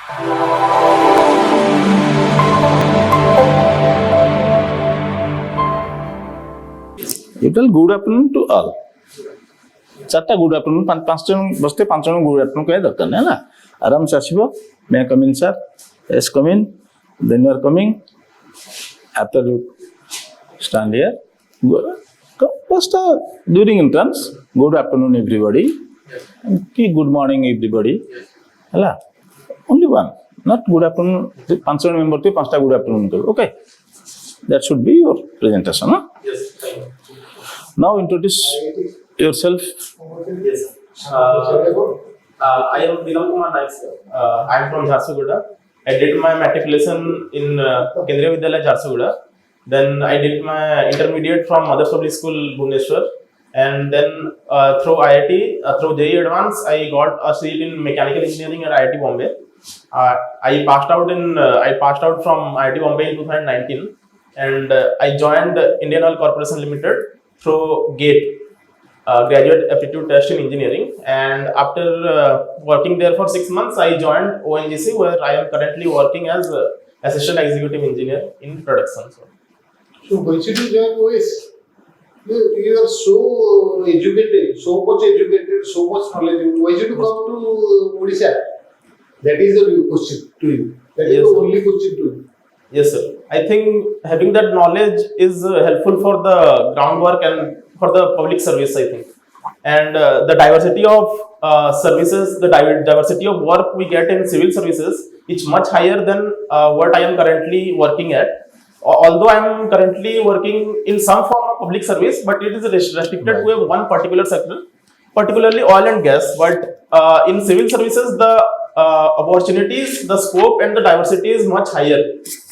You tell good afternoon to all. चार्टा good afternoon पांच जन बसते पांच जन गुड आफ्टरनून कह दरकार नहीं ना आराम से आसीबो may come in sir yes come in then you are coming after you stand here first during entrance good afternoon everybody की गुड मॉर्निंग एवरीबॉडी हला only one not good afternoon पांच जन मेंबर थे पांचटा गुड आफ्टरनून कर okay that should be your presentation ना now introduce yourself. Yes. I am Pritam Kumar Nayak. I am from Jharsuguda. I did my matriculation in Kendriya Vidyalaya Jharsuguda. Then I did my intermediate from Mothers Public School Bhubaneswar. And then through IIT, through JEE Advance, I got a seat in mechanical engineering at IIT Bombay. I passed out from IIT Bombay in 2019, and I joined Indian Oil Corporation Limited through GATE. Graduate aptitude test in engineering, and after working there for 6 months, I joined ONGC, where I am currently working as assistant executive engineer in production. So why should you join OAS? You are so educated, so much knowledge. Why should you come to Odisha? That is the question to you. That is the only question to you. Yes, sir. I think having that knowledge is helpful for the groundwork and for the public service, I think. And the diversity of services, the diversity of work we get in civil services is much higher than what I am currently working at. Although I am currently working in some form of public service, but it is restricted to one particular sector, particularly oil and gas. But in civil services, the opportunities, the scope and the diversity is much higher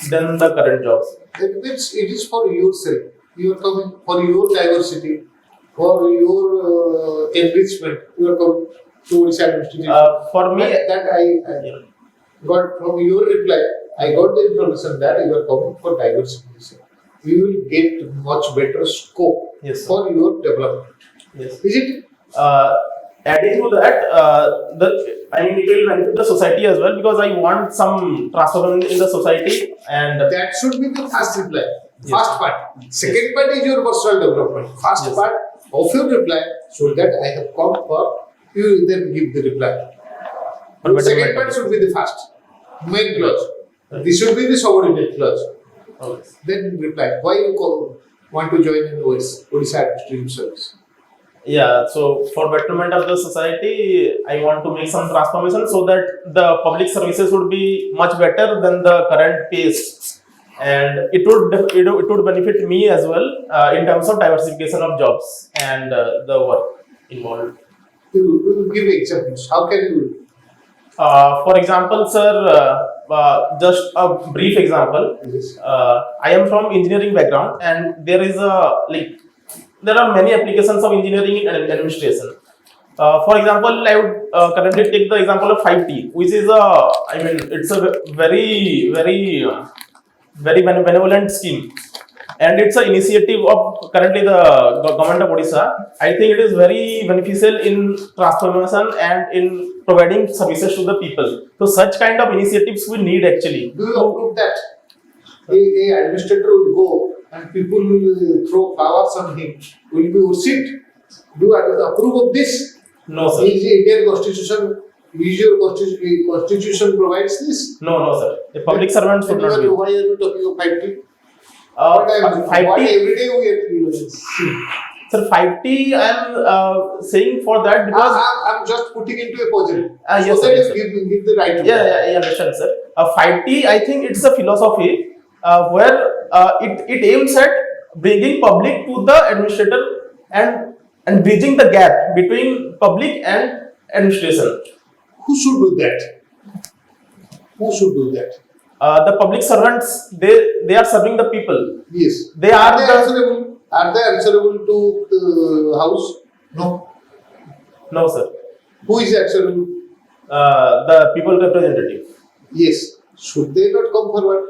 than the current jobs. That means it is for yourself. You are coming for your diversity, for your enrichment. You are coming to Odisha administration. For me, that I got from your reply. I got the information that you are coming for diversity. You will get much better scope for your development. Yes. Is it? Adding to that, it will benefit the society as well, because I want some transformation in the society, and that should be the first reply. Yes. First part. Second part is your personal development. First part of your reply, so that I have come for you, then give the reply. The second part should be the first main clause. This should be the subordinate clause. Okay. Then reply. Why you want to join in OAS, Odisha Administrative Service? Yeah, so for betterment of the society, I want to make some transformation so that the public services would be much better than the current pace, and it would benefit me as well in terms of diversification of jobs and the work involved. You give examples. How can you? For example, sir, just a brief example. Yes. I am from engineering background, and there are many applications of engineering in administration. For example, I would currently take the example of 5T, which is it's a very benevolent scheme, and it's an initiative of currently the government of Odisha. I think it is very beneficial in transformation and in providing services to the people. So such kind of initiatives we need actually. Do you approve that? A administrator will go and people will throw flowers on him. Will be worshiped. Do you approve of this? No, sir. Is Indian Constitution? Is your Constitution provides this? No, sir. The public servant should not be. Why are you talking of 5T? 5T. What every day we are see. Sir, 5T I am saying for that because I'm just putting into a puzzle. Yes, so sir, that you give the right. Yeah, I understand, sir. 5T, I think it's a philosophy where it aims at bringing public to the administrator and bridging the gap between public and administration. Who should do that? Who should do that? The public servants, they are serving the people. Yes. They are answerable. Are they answerable to the house? No. No, sir. Who is answerable? The people representative. Yes. Should they not come forward?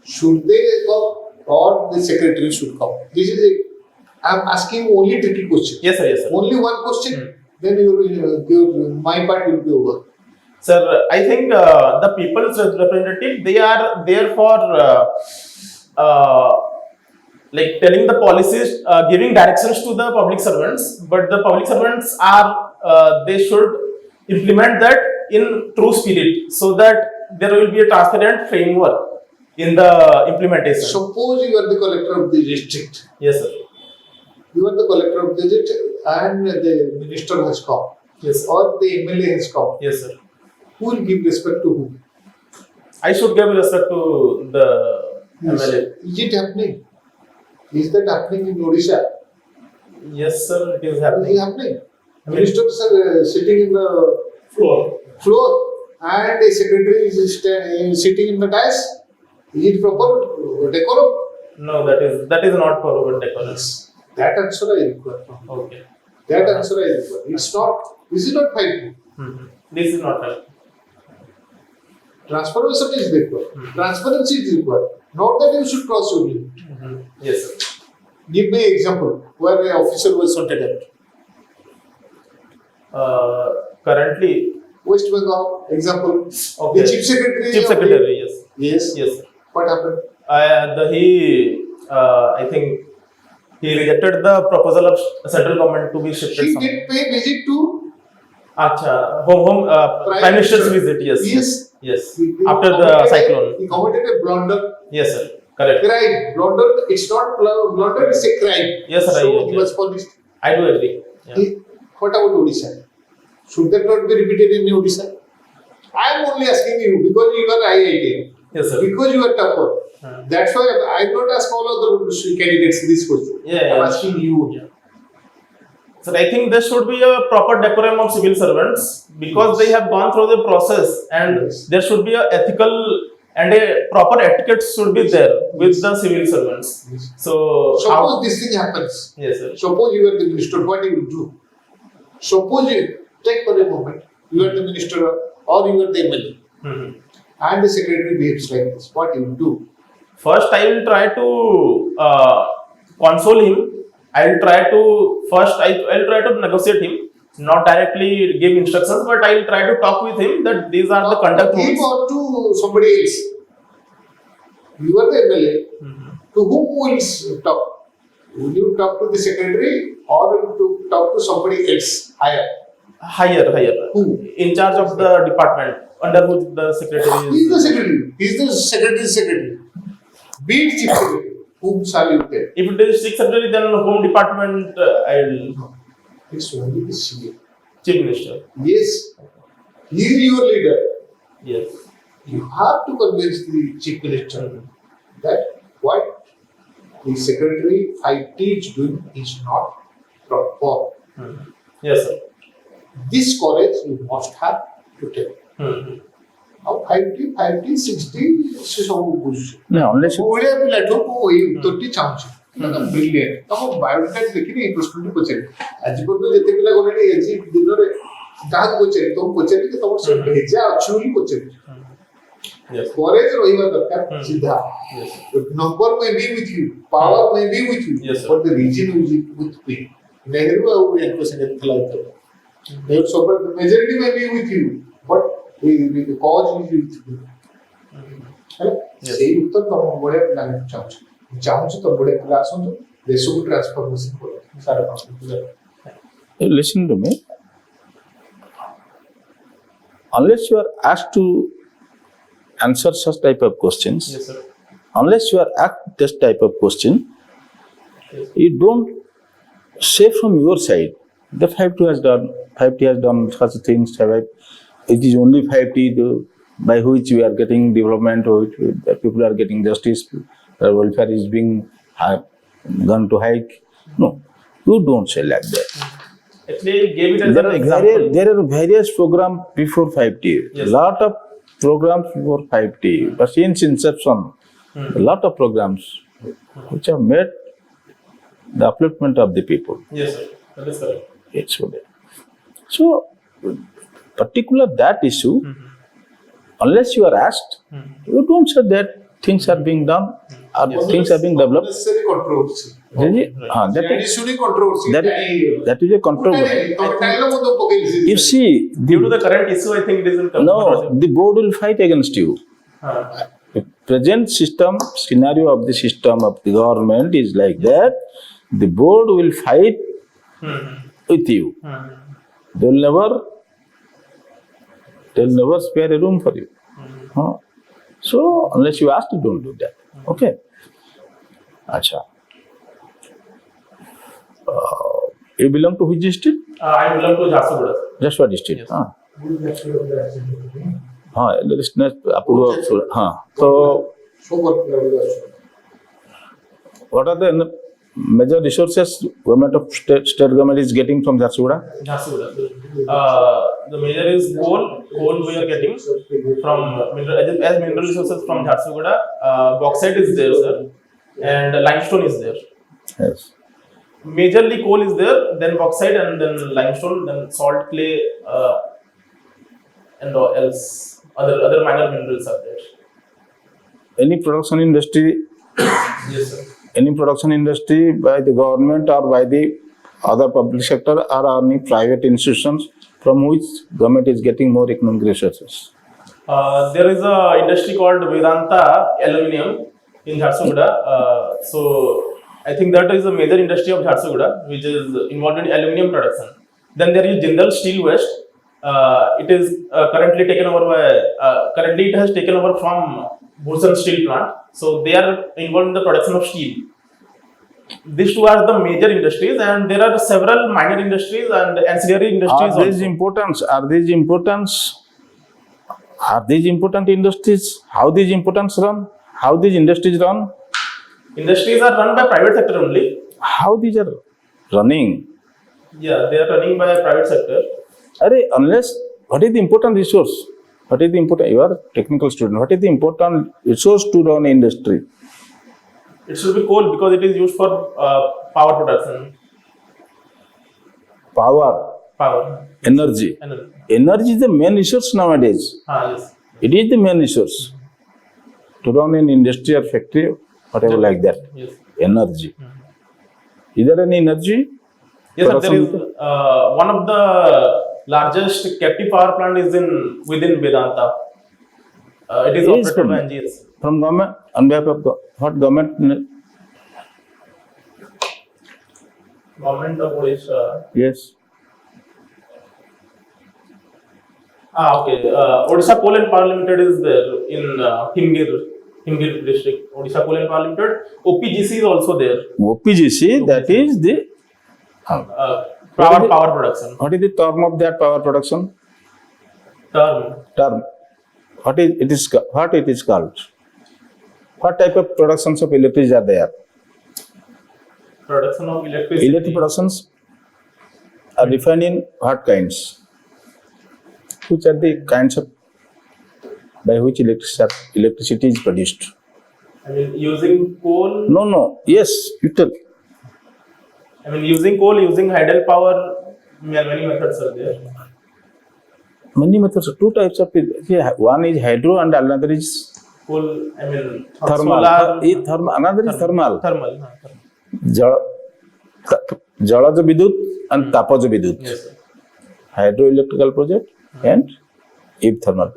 Should they come, or the secretary should come? This is it. I am asking only tricky question. Yes, sir. Yes, sir. Only one question. Then my part will be over. Sir, I think the people's representative, they are there for like telling the policies, giving directions to the public servants, but the public servants are they should implement that in true spirit, so that there will be a transparent framework in the implementation. Suppose you are the collector of the district. Yes, sir. You are the collector of the district and the minister has come. Yes, sir. Or the MLA has come. Yes, sir. Who will give respect to whom? I should give respect to the MLA. Is it happening? Is that happening in Odisha? Yes, sir, it is Is happening. it happening? Ministers are sitting in the floor and the secretary is sitting in the dais. Is it proper decorum? No, that is not for decorum. That answer I require. Okay. That answer I require. It's not. This is not fighting. This is not right. Transparency is required. Transparency is required. Not that you should cross your limit. Yes, sir. Give me an example where an officer was shot at. Currently, West Bengal, example. okay. The chief secretary. Chief Secretary, yes. Yes. Yes, sir. What happened? I think he rejected the proposal of central government to be shifted. He somewhere. did pay visit to Acha, home, Prime Minister's visit, yes. Yes. Yes. He After the committed cyclone. He committed a blunder. Yes, sir. Correct. Crime. Blunder. It's not blunder. It's a crime. Yes, sir, I So agree. he was punished. I do agree. Yeah. What about Odisha? Should that not be repeated in Odisha? I am only asking you because you are IIT. Yes, sir. Because you are tougher. That's why I not ask all other candidates this question. Yeah, I'm yeah. asking you. Yeah. So I think there should be a proper decorum of civil servants because they have gone through the process, and Yes. there should be a ethical and a proper etiquette should be there with the civil servants. Yes. So Suppose this thing happens. yes, sir. Suppose you are the minister, what you will do? Suppose you take for a moment, you are the minister or you are the MLA Mhm. and the secretary behaves like this. What you will do? First, I will try to console him. I will try to I'll try to negotiate him, not directly give instructions, but I will try to talk with him that these are the conduct To him rules. or to somebody else. You are the MLA. To whom will you talk? Will you talk to the secretary or to talk to somebody else higher? Higher. Who? In charge of the department under which the secretary He is the is. secretary. He is the secretary's secretary. Be it chief secretary. Whom shall you take? If it is chief secretary, then home department I'll It's only the CA. chief minister. Yes. He is your leader. Yes. You have to convince the chief minister that what the secretary IT is doing is not proper. Yes, sir. This courage you must have to take. Now 50, 60 ସେ ସବୁ ବୁଝୁଛି। No, unless you, Odia ପିଲାଠୁ ମୁଁ ଏଇ ଉତ୍ତରଟି ଚାହୁଁଛି। Brilliant. ତମ ବାୟୋଡାଟା ଦେଖିନି ଏଇ ପ୍ରଶ୍ନଟି ପଚାରି। ଆଜି ପର୍ଯ୍ୟନ୍ତ ଯେତେ ପିଲା ଗଲେଣି ଆଜି ଦିନରେ କାହାକୁ ପଚାରି ତମକୁ ପଚାରି କି ତମର ସେ ଭେଜା ଅଛି ବୋଲି ପଚାରି। Yes. କରେଜ ରହିବା ଦରକାର ସିଧା। Yes. Number may be with you, power may be with you, Yes, sir. but the region is with me. Nehru ଆଉ ୟାଙ୍କ ସାଙ୍ଗରେ ଥିଲା ଏଥର। They support the majority may be with you, but the cause is with you. ହେଲା ସେଇ ଉତ୍ତର ତମ ଭଳିଆ ପିଲାଙ୍କୁ ଚାହୁଁଛି। ମୁଁ ଚାହୁଁଛି ତମ ଭଳିଆ ପିଲା ଆସନ୍ତୁ ଦେଶକୁ ଟ୍ରାନ୍ସଫର୍ମେସନ କରନ୍ତୁ। Sir listen to me. Unless you are asked to answer such type of questions, Yes, sir. unless you are asked this type of question, Yes. you don't say from your side the 5T has done such things. It is only 5T by which we are getting development, or which the people are getting justice, welfare is being gone to hike. No, you don't say like that. Actually, gave it as an example. There are various programs before 5T. Yes. Lot of programs before 5T. But since inception, a lot of programs which have made the upliftment of the people. Yes, sir. That is correct. It's okay. So, particular that issue, unless you are asked, you don't say that things are being done or things are being developed. Unnecessary controversy. That is Additionally, controversy. that is a controversy. You see, Due to the current issue, I think it is in no, the board will fight against you. The present system scenario of the system of the government is like that. The board will fight with you. They'll never spare a room for you. So unless you ask, don't do that. Okay. Acha. You belong to which district? I belong to Jharsuguda. Jaswa district. Yes. So what are the major resources government of state government is getting from Jharsuguda? Jharsuguda. The major is coal. Coal we are getting from as mineral resources from Jharsuguda. Bauxite is there, sir, and limestone is there. Yes. Majorly coal is there, then bauxite, and then limestone, then salt, clay, and else other minor minerals are there. Any production industry? Yes, sir. Any production industry by the government or by the other public sector or any private institutions from which government is getting more economic resources? There is a industry called Vedanta Aluminium in Jharsuguda. So I think that is a major industry of Jharsuguda, which is involved in aluminium production. Then there is Jindal Steel West. It is currently taken over by. Currently, it has taken over from Bhushan Steel Plant. So they are involved in the production of steel. These two are the major industries, and there are several minor industries and ancillary industries. Are these important? Are these important? Are these important industries? How these importance run? How these industries run? Industries are run by private sector only. How these are running? Yeah, they are running by private sector. Unless, what is the important resource? What is the important? You are a technical student. What is the important resource to run industry? It should be coal because it is used for power production. Power, energy. Energy. Energy is the main resource nowadays. Yes. It is the main resource to run an industry or factory, whatever like that. Yes. Energy. Is there any energy? Yes, sir, there is one of the largest captive power plant is within Vedanta. It is operated by NGS. From government, on behalf of what government? Government of Odisha. Yes. Okay. Odisha Coal and Power Limited is there in Himgir district. Odisha Coal and Power Limited. OPGC is also there. OPGC, that is the power production. What is the term of that power production? Term. What it is called? What type of productions of electricity are there? Production of electricity. Electric productions are defined in what kinds? Which are the kinds of by which electricity is produced? I mean, using coal. No. Yes, you tell. I mean, using coal, using hydel power. Many methods are there. Many methods. Two types of it. One is hydro and another is coal. I mean, thermal. Another is thermal. Thermal. Jalaja Vidut and Tapaja Vidut. Yes, sir. Hydroelectrical project and if thermal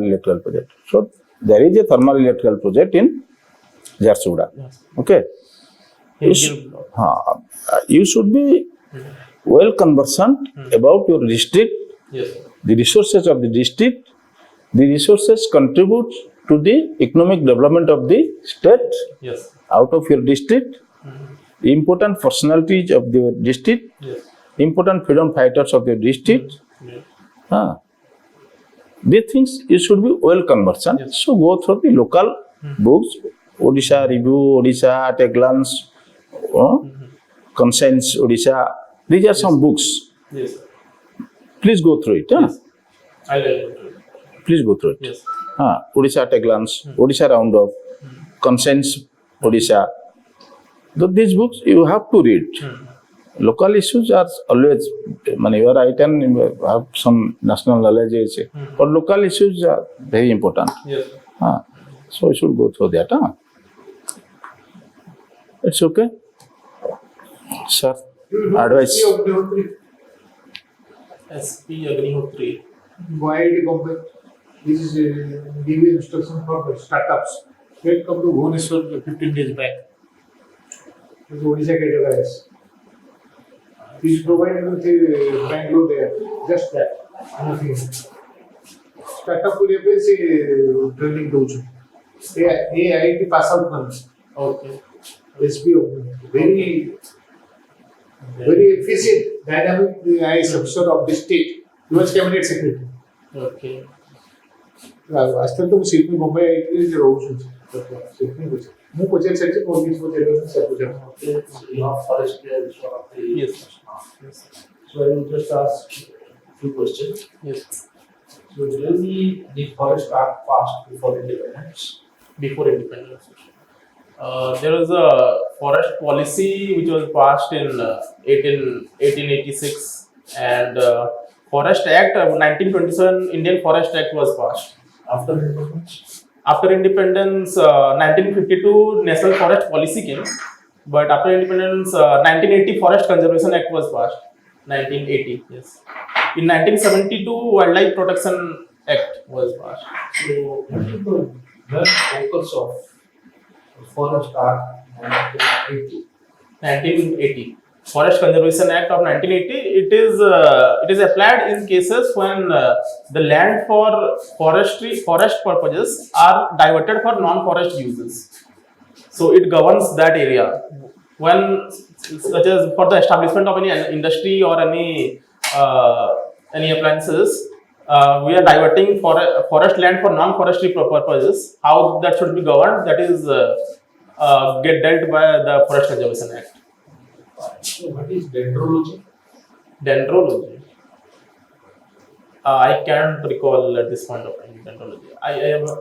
electrical project. So there is a thermal electrical project in Jharsuguda. Yes. Okay. You should be well conversant about your district. Yes. The resources of the district. The resources contribute to the economic development of the state. Yes. Out of your district. Important personalities of the district. Yes. Important freedom fighters of the district. Yes. These things you should be well conversant. Yes. So go through the local books, Odisha Review, Odisha at a glance, Conscience Odisha. These are some books. Yes. Please go through it. Yes. I will. Please go through it. Yes. Odisha at a glance, Odisha Roundup, Conscience Odisha. These books you have to read. Local issues are always, you are right and have some national knowledge, but local issues are very important. Yes. So you should go through that. It's okay. Sir, You know advice. SP Agnihotri, SP Agnihotri. IIT Bombay. This is giving instruction for startups. He had come to Bhubaneswar 15 days back. This is Odisha categories. He is provided with a Bangalore there. Just that. Nothing. Startup पूरे पे से training दूँ. ये IIT pass out man. Okay. SP very efficient, dynamic IAS officer of the state. He was cabinet secretary. Okay. आजकल तो seat में मुंबई आई थी जो रोज सीट में कुछ मुंह पचेल सेक्टर को भी इसको चले गए सब कुछ You have forest there is one of the. Yes. Yes. So I will just ask few questions. Yes. So do you need the forest act passed before independence? Before independence. There was a forest policy which was passed in 1886, and Forest Act of 1927, Indian Forest Act was passed. After independence? After independence, 1952 National Forest Policy came, but after independence, 1980 Forest Conservation Act was passed. 1980, yes. In 1972, Wildlife Protection Act was passed. So what is the main focus of forest act 1980? 1980 Forest Conservation Act of 1980. It is applied in cases when the land for forest purposes are diverted for non-forest uses. So it governs that area when, such as for the establishment of any industry or any appliances. We are diverting forest land for non-forestry purposes. How that should be governed, that is get dealt by the Forest Conservation Act. So what is dendrology? Dendrology. I can't recall at this point of time dendrology. I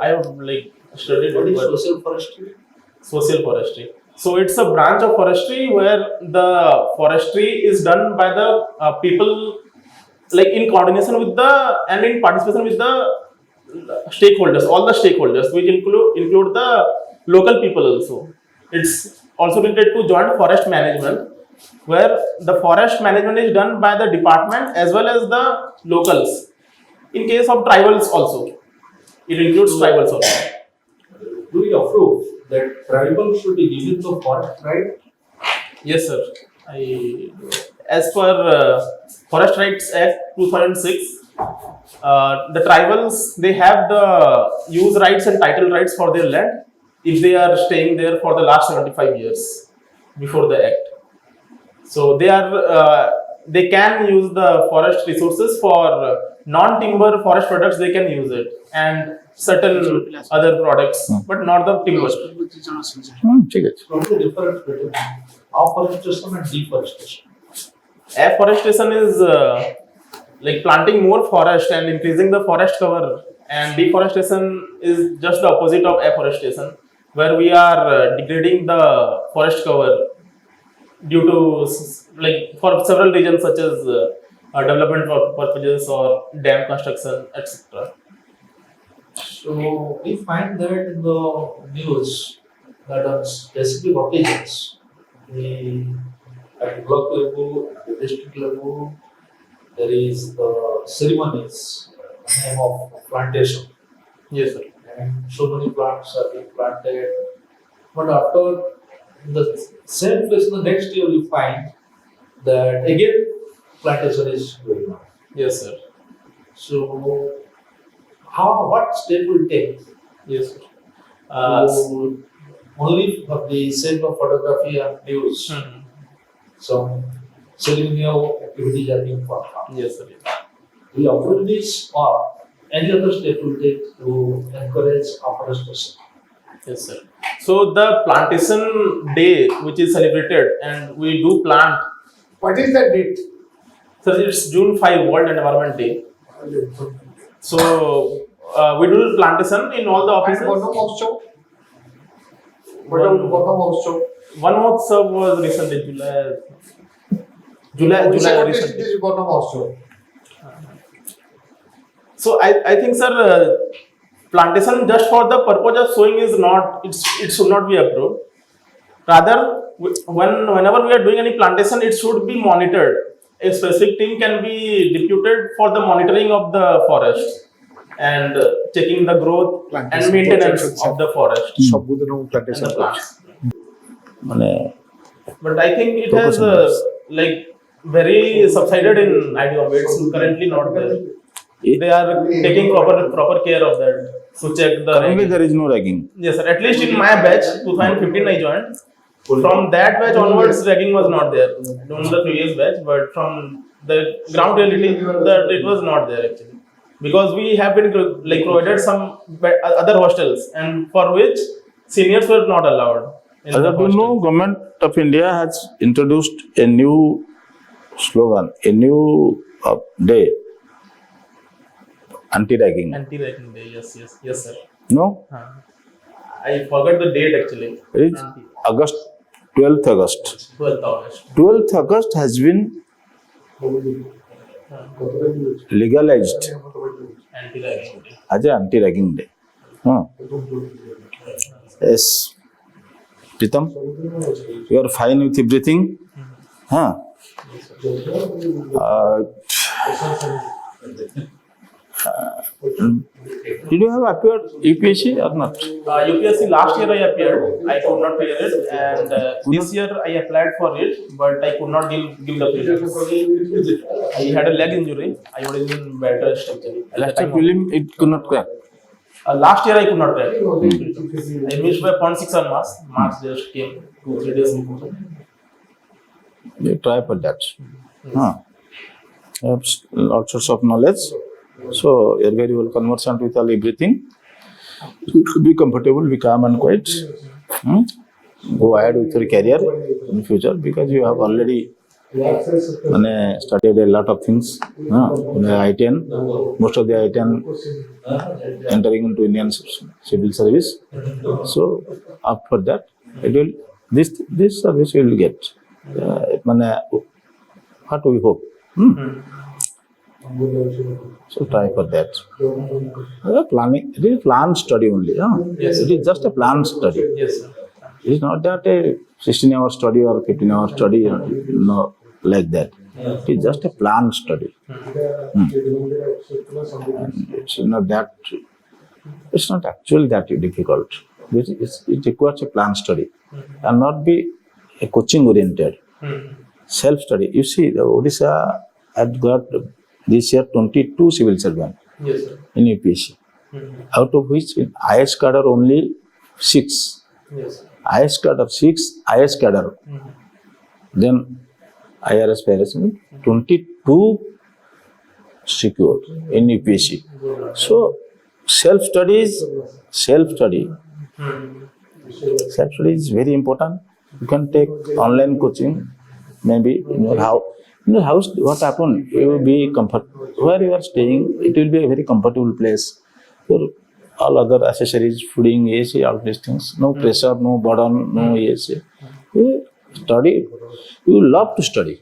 have like studied What is but- social forestry? social forestry. So it's a branch of forestry where the forestry is done by the people, like in coordination with the and in participation with the stakeholders, all the stakeholders, which include the local people also. It's also related to joint forest management, where the forest management is done by the department as well as the locals. In case of tribals also, it includes tribals also. Do we approve that tribal should be given to forest right? Yes, sir. As per Forest Rights Act 2006, the tribals, they have the use rights and title rights for their land if they are staying there for the last 75 years before the act. So they can use the forest resources for non-timber forest products. They can use it, and certain other products, but not the timber. ठीक है. What is the difference between afforestation and deforestation? Afforestation is like planting more forest and increasing the forest cover, and deforestation is just the opposite of afforestation, where we are degrading the forest cover due to like for several reasons such as development purposes or dam construction, etc. So we find that in the news that on specific occasions, at block level, at the district level, there is the ceremonies name of plantation, Yes, sir. and so many plants are being planted. But after the same place, the next year you find that again plantation is going on. Yes, sir. So what step will take? Yes, sir. To only for the sake of photography and news, Mhm. some ceremonial activities are being performed. Yes, sir. We approve this or any other step will take to encourage afforestation. Yes, sir. So the plantation day, which is celebrated, and we do plant. What is the date? So it's June 5, World Environment Day. So we do plantation in all the And offices. Bono Mahotsav? What about Bono Mahotsav? One Mahotsav was recently July Odisha what recently. is Bono Mahotsav? So I think, sir, plantation just for the purpose of sowing is not, it should not be approved. Rather, whenever we are doing any plantation, it should be monitored. A specific team can be deputed for the monitoring of the forest and checking the growth and maintenance of the forest and the plants. মানে But I think it has like very subsided in IDOM. It's currently not there. They are taking proper care of that to check the currently ragging. there is no ragging. Yes, sir. At least in my batch, 2015 I joined. From that batch onwards, ragging was not there. Only the previous batch, but from the ground reality, that it was not there actually. Because we have been like provided some other hostels, and for which seniors were not allowed. In As the you know, Government of India has introduced a new slogan, a new day, anti-ragging. Anti-ragging day, yes, sir. No, I forgot the date actually. it is August, 12th August. 12th August. 12th August has been legalized Anti-ragging day. as an anti-ragging day. Huh. Yes, Pritam, you are fine with everything. Huh. Did you have appeared UPSC or not? UPSC last year I appeared. I could not clear it, and this year I applied for it, but I could not give the prelims. I had a leg injury. I was in bed rest actually. At the Last time of- prelim it could not crack. last year I could not clear. I missed by 0.6 on marks. Marks just came 2-3 days before. You try for that. Huh. You have all sorts of knowledge. So you're very well conversant with all everything. Be comfortable, be calm and quiet. Go ahead with your career in future because you have already studied a lot of things. In the I-10, most of the I-10 entering into Indian civil service. So after that, it will this service you will get. What we hope. So try for that. Planning, it is planned study only. Yes. It is just a planned study. Yes, sir. It is not that a 16-hour study or 15-hour study, no, like that. It is just a planned study. And it's not that. It's not actually that difficult. It requires a planned study and not be a coaching oriented. Self-study. You see, the Odisha had got this year 22 civil servants Yes, sir. in UPSC, out of which in IS cadre only 6. Yes, sir. IS cadre 6, IS cadre. Then IRS, PRS, 22 secured in UPSC. So self-study is very important. You can take online coaching, maybe in your house. What happened? You will be where you are staying. It will be a very comfortable place. Your all other accessories, fooding, AC, all these things. No pressure, no burden, no AC. You study. You love to study.